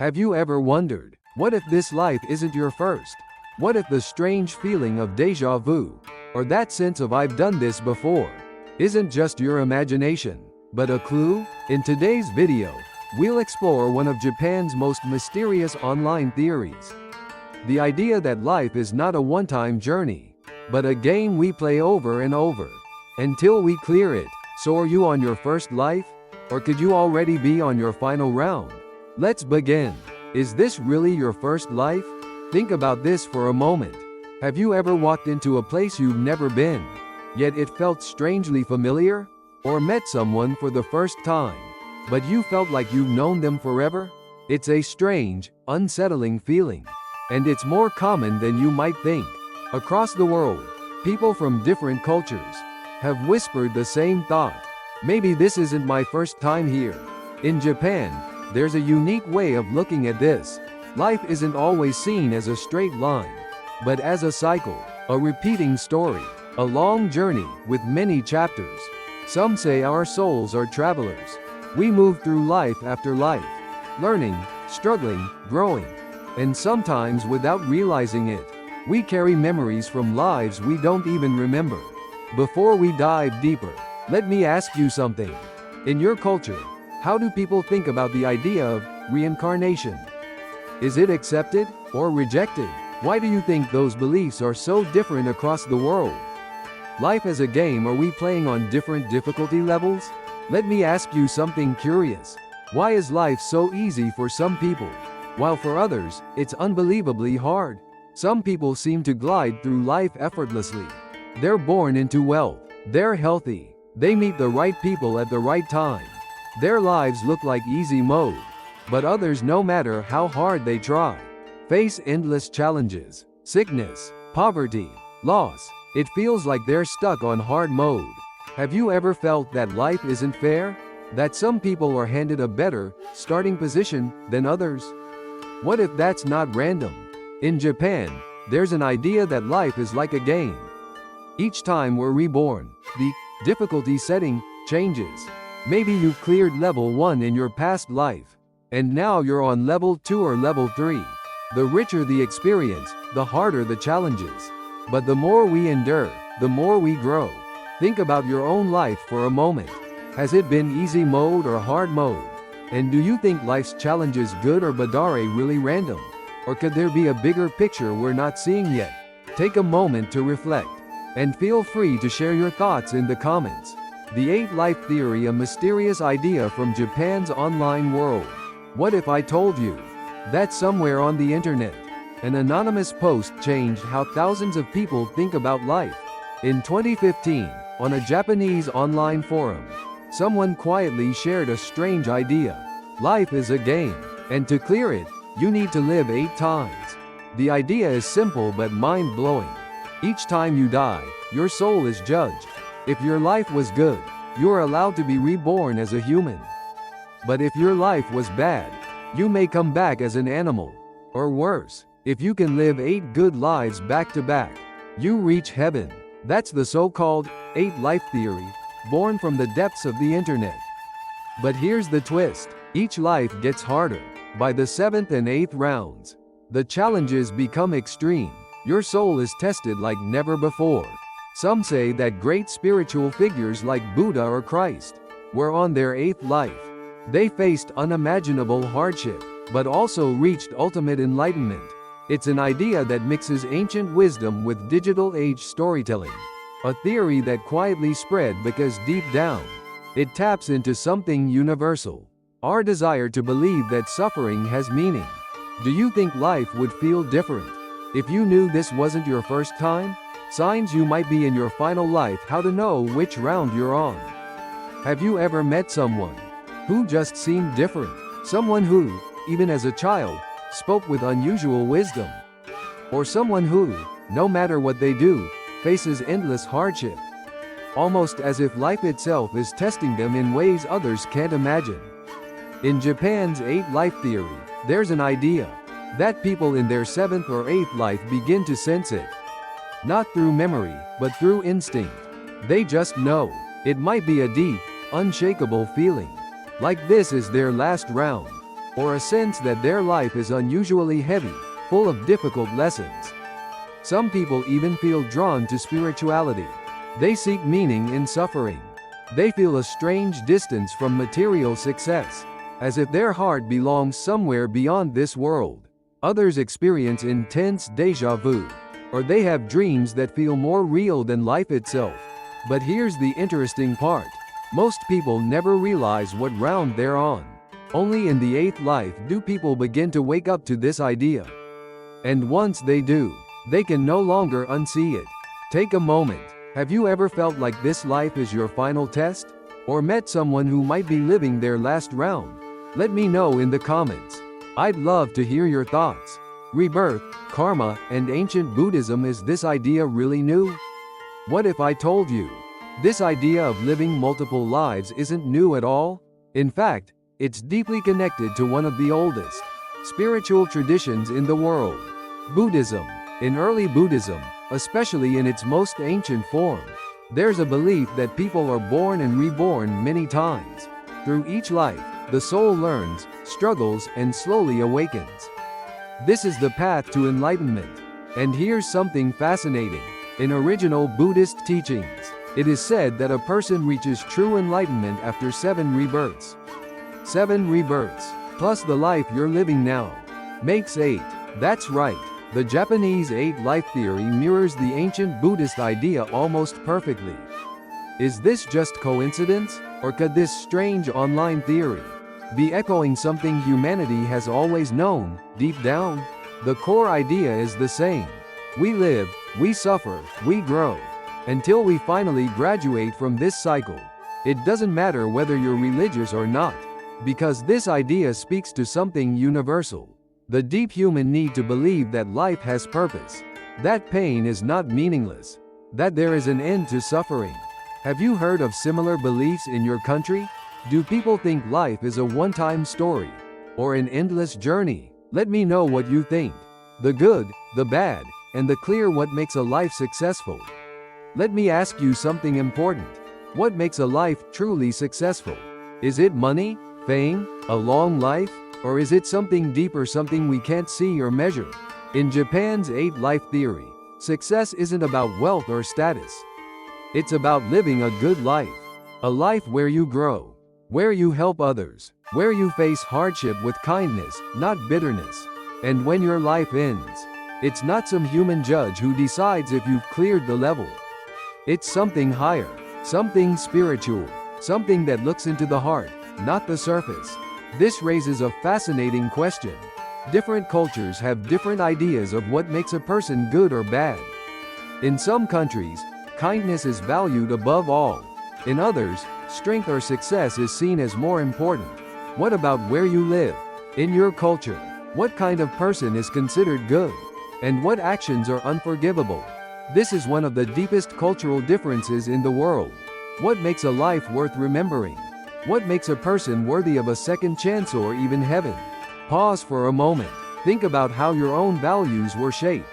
Have you ever wondered, what if this life isn't your first? What if the strange feeling of déjà vu, or that sense of I've done this before, isn't just your imagination, but a clue? In today's video, we'll explore one of Japan's most mysterious online theories. The idea that life is not a one-time journey, but a game we play over and over, until we clear it. So are you on your first life? Or could you already be on your final round? Let's begin. Is this really your first life? Think about this for a moment. Have you ever walked into a place you've never been, yet it felt strangely familiar? Or met someone for the first time, but you felt like you've known them forever? It's a strange, unsettling feeling, and it's more common than you might think. Across the world, people from different cultures have whispered the same thought. Maybe this isn't my first time here. In Japan, there's a unique way of looking at this. Life isn't always seen as a straight line, but as a cycle, a repeating story, a long journey with many chapters. Some say our souls are travelers. We move through life after life, learning, struggling, growing, and sometimes without realizing it, we carry memories from lives we don't even remember. Before we dive deeper, let me ask you something. In your culture, how do people think about the idea of reincarnation? Is it accepted or rejected? Why do you think those beliefs are so different across the world? Life as a game, are we playing on different difficulty levels? Let me ask you something curious. Why is life so easy for some people, while for others, it's unbelievably hard? Some people seem to glide through life effortlessly. They're born into wealth. They're healthy. They meet the right people at the right time. Their lives look like easy mode. But others, no matter how hard they try, face endless challenges, sickness, poverty, loss. It feels like they're stuck on hard mode. Have you ever felt that life isn't fair? That some people are handed a better starting position than others? What if that's not random? In Japan, there's an idea that life is like a game. Each time we're reborn, the difficulty setting changes. Maybe you've cleared level 1 in your past life, and now you're on level 2 or level 3. The richer the experience, the harder the challenges. But the more we endure, the more we grow. Think about your own life for a moment. Has it been easy mode or hard mode? And do you think life's challenges good or bad, are really random? Or could there be a bigger picture we're not seeing yet? Take a moment to reflect, and feel free to share your thoughts in the comments. The 8 Life Theory, a mysterious idea from Japan's online world. What if I told you that somewhere on the internet, an anonymous post changed how thousands of people think about life? In 2015, on a Japanese online forum, someone quietly shared a strange idea. Life is a game, and to clear it, you need to live 8 times. The idea is simple but mind-blowing. Each time you die, your soul is judged. If your life was good, you're allowed to be reborn as a human. But if your life was bad, you may come back as an animal. Or worse, if you can live 8 good lives back to back, you reach heaven. That's the so-called 8 Life Theory, born from the depths of the internet. But here's the twist. Each life gets harder. By the 7th and 8th rounds, the challenges become extreme. Your soul is tested like never before. Some say that great spiritual figures like Buddha or Christ were on their 8th life. They faced unimaginable hardship, but also reached ultimate enlightenment. It's an idea that mixes ancient wisdom with digital age storytelling. A theory that quietly spread because deep down, it taps into something universal. Our desire to believe that suffering has meaning. Do you think life would feel different if you knew this wasn't your first time? Signs you might be in your final life. How to know which round you're on. Have you ever met someone who just seemed different? Someone who, even as a child, spoke with unusual wisdom? Or someone who, no matter what they do, faces endless hardship? Almost as if life itself is testing them in ways others can't imagine. In Japan's 8 Life Theory, there's an idea that people in their 7th or 8th life begin to sense it. Not through memory, but through instinct. They just know. It might be a deep, unshakable feeling, like this is their last round, or a sense that their life is unusually heavy, full of difficult lessons. Some people even feel drawn to spirituality. They seek meaning in suffering. They feel a strange distance from material success, as if their heart belongs somewhere beyond this world. Others experience intense déjà vu, or they have dreams that feel more real than life itself. But here's the interesting part. Most people never realize what round they're on. Only in the eighth life do people begin to wake up to this idea. And once they do, they can no longer unsee it. Take a moment. Have you ever felt like this life is your final test? Or met someone who might be living their last round? Let me know in the comments. I'd love to hear your thoughts. Rebirth, karma, and ancient Buddhism. Is this idea really new? What if I told you this idea of living multiple lives isn't new at all? In fact, it's deeply connected to one of the oldest spiritual traditions in the world, Buddhism. In early Buddhism, especially in its most ancient form, there's a belief that people are born and reborn many times. Through each life, the soul learns, struggles, and slowly awakens. This is the path to enlightenment. And here's something fascinating. In original Buddhist teachings, it is said that a person reaches true enlightenment after 7 rebirths. 7 rebirths, plus the life you're living now, makes 8. That's right. The Japanese 8-life theory mirrors the ancient Buddhist idea almost perfectly. Is this just coincidence, or could this strange online theory be echoing something humanity has always known, deep down? The core idea is the same. We live, we suffer, we grow, until we finally graduate from this cycle. It doesn't matter whether you're religious or not, because this idea speaks to something universal. The deep human need to believe that life has purpose, that pain is not meaningless, that there is an end to suffering. Have you heard of similar beliefs in your country? Do people think life is a one-time story, or an endless journey? Let me know what you think. The good, the bad, and the clear. What makes a life successful? Let me ask you something important. What makes a life truly successful? Is it money, fame, a long life? Or is it something deeper, something we can't see or measure? In Japan's 8-life theory, success isn't about wealth or status. It's about living a good life. A life where you grow, where you help others, where you face hardship with kindness, not bitterness. And when your life ends, it's not some human judge who decides if you've cleared the level. It's something higher, something spiritual, something that looks into the heart, not the surface. This raises a fascinating question. Different cultures have different ideas of what makes a person good or bad. In some countries, kindness is valued above all. In others, strength or success is seen as more important. What about where you live? In your culture, what kind of person is considered good? And what actions are unforgivable? This is one of the deepest cultural differences in the world. What makes a life worth remembering? What makes a person worthy of a second chance or even heaven? Pause for a moment. Think about how your own values were shaped.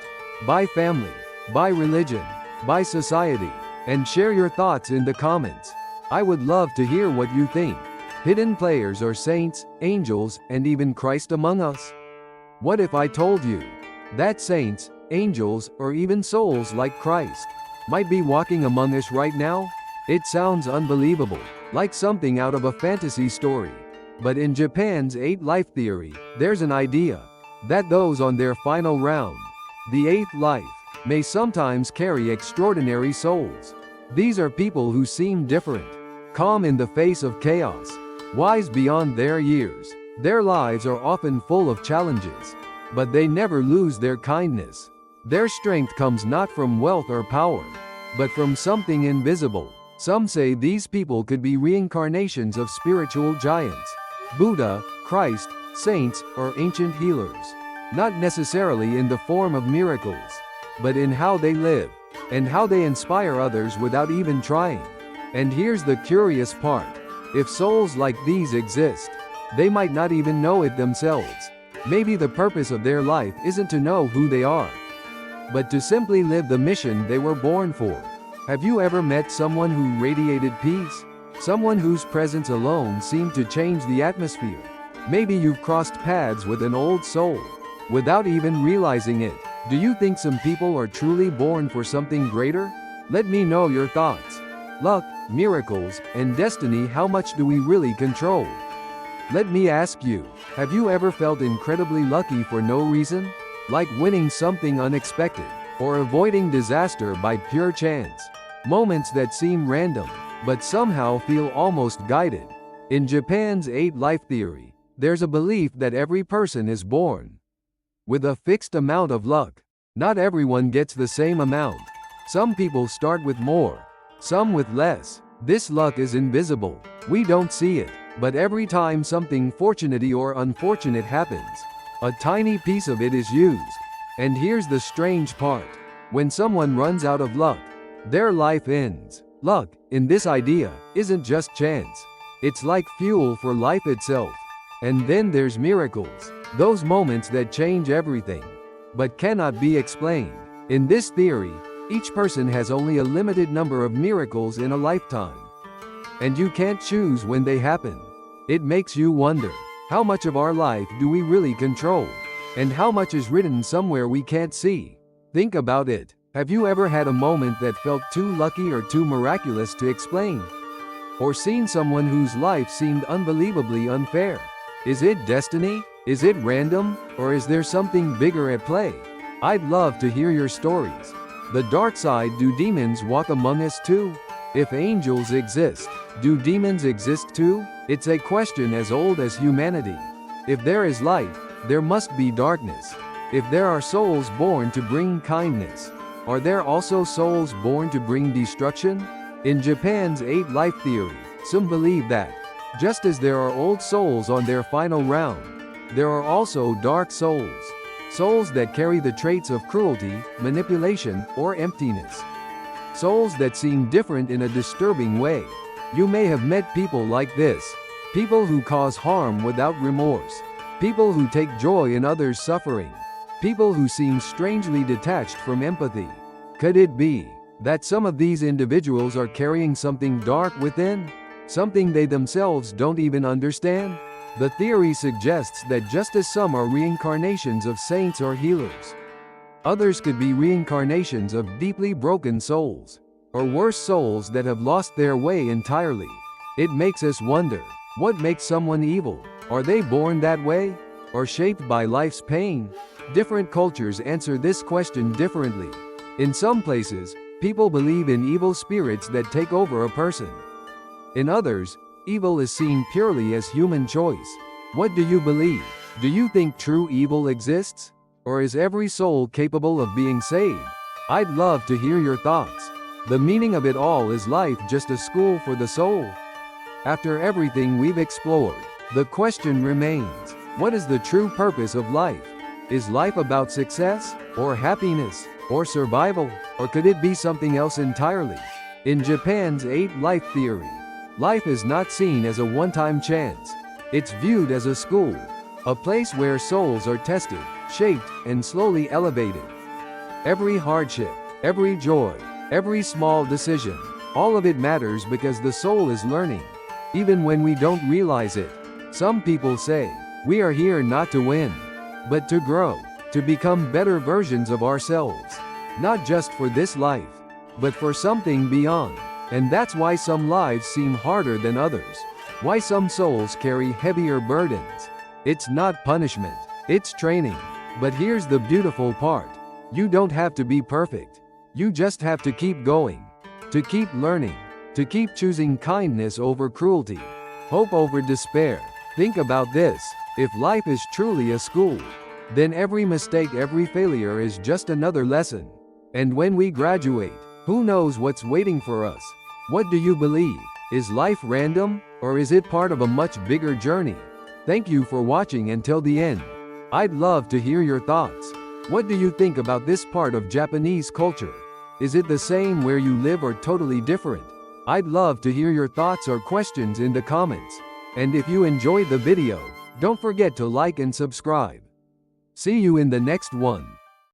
By family, by religion, by society. And share your thoughts in the comments. I would love to hear what you think. Hidden players or saints, angels, and even Christ among us? What if I told you that saints, angels, or even souls like Christ might be walking among us right now? It sounds unbelievable, like something out of a fantasy story. But in Japan's 8-life theory, there's an idea that those on their final round, the 8th life, may sometimes carry extraordinary souls. These are people who seem different, calm in the face of chaos, wise beyond their years. Their lives are often full of challenges, but they never lose their kindness. Their strength comes not from wealth or power, but from something invisible. Some say these people could be reincarnations of spiritual giants, Buddha, Christ, saints, or ancient healers. Not necessarily in the form of miracles, but in how they live, and how they inspire others without even trying. And here's the curious part. If souls like these exist, they might not even know it themselves. Maybe the purpose of their life isn't to know who they are, but to simply live the mission they were born for. Have you ever met someone who radiated peace? Someone whose presence alone seemed to change the atmosphere? Maybe you've crossed paths with an old soul without even realizing it. Do you think some people are truly born for something greater? Let me know your thoughts. Luck, miracles, and destiny, how much do we really control? Let me ask you, have you ever felt incredibly lucky for no reason? Like winning something unexpected, or avoiding disaster by pure chance? Moments that seem random, but somehow feel almost guided. In Japan's 8 life theory, there's a belief that every person is born with a fixed amount of luck. Not everyone gets the same amount. Some people start with more, some with less. This luck is invisible. We don't see it, but every time something fortunate or unfortunate happens, a tiny piece of it is used. And here's the strange part. When someone runs out of luck, their life ends. Luck, in this idea, isn't just chance. It's like fuel for life itself. And then there's miracles, those moments that change everything, but cannot be explained. In this theory, each person has only a limited number of miracles in a lifetime, and you can't choose when they happen. It makes you wonder, how much of our life do we really control? And how much is written somewhere we can't see? Think about it. Have you ever had a moment that felt too lucky or too miraculous to explain? Or seen someone whose life seemed unbelievably unfair? Is it destiny? Is it random? Or is there something bigger at play? I'd love to hear your stories. The dark side, do demons walk among us too? If angels exist, do demons exist too? It's a question as old as humanity. If there is light, there must be darkness. If there are souls born to bring kindness, are there also souls born to bring destruction? In Japan's 8 life theory, some believe that, just as there are old souls on their final round, there are also dark souls. Souls that carry the traits of cruelty, manipulation, or emptiness. Souls that seem different in a disturbing way. You may have met people like this. People who cause harm without remorse. People who take joy in others' suffering. People who seem strangely detached from empathy. Could it be that some of these individuals are carrying something dark within? Something they themselves don't even understand? The theory suggests that just as some are reincarnations of saints or healers, others could be reincarnations of deeply broken souls, or worse, souls that have lost their way entirely. It makes us wonder, what makes someone evil? Are they born that way? Or shaped by life's pain? Different cultures answer this question differently. In some places, people believe in evil spirits that take over a person. In others, evil is seen purely as human choice. What do you believe? Do you think true evil exists? Or is every soul capable of being saved? I'd love to hear your thoughts. The meaning of it all, is life just a school for the soul? After everything we've explored, the question remains, what is the true purpose of life? Is life about success, or happiness, or survival, or could it be something else entirely? In Japan's 8 life theory, life is not seen as a one-time chance. It's viewed as a school, a place where souls are tested, shaped, and slowly elevated. Every hardship, every joy, every small decision, all of it matters because the soul is learning, even when we don't realize it. Some people say, we are here not to win, but to grow, to become better versions of ourselves. Not just for this life, but for something beyond. And that's why some lives seem harder than others. Why some souls carry heavier burdens. It's not punishment, it's training. But here's the beautiful part. You don't have to be perfect. You just have to keep going, to keep learning, to keep choosing kindness over cruelty, hope over despair. Think about this. If life is truly a school, then every mistake, every failure is just another lesson. And when we graduate, who knows what's waiting for us? What do you believe? Is life random, or is it part of a much bigger journey? Thank you for watching until the end. I'd love to hear your thoughts. What do you think about this part of Japanese culture? Is it the same where you live or totally different? I'd love to hear your thoughts or questions in the comments. And if you enjoyed the video, don't forget to like and subscribe. See you in the next one.